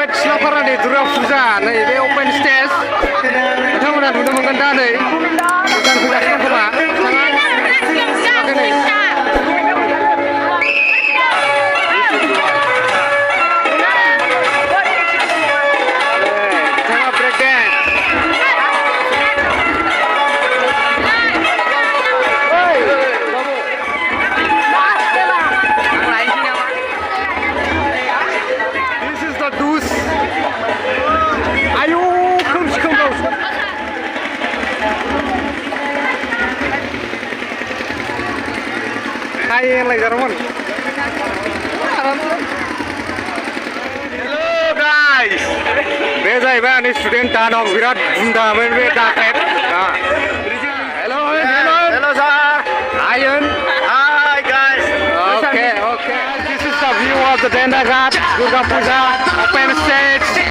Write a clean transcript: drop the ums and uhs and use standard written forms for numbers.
बे तिलापारानि दुर्गा फुजा नैबे open stage नोंथांमोना नुनो मोनगोन दा नै गान फैगासिनो खोमा Hello guys, बे जाहैबाय आंनि स्टुडेन्ट दानब बिराद बुंदामोन बे दाखेट Hello sir, Ian. Hi guys. Okay. This is the view of the Dhentaghat Durga Puja open stage.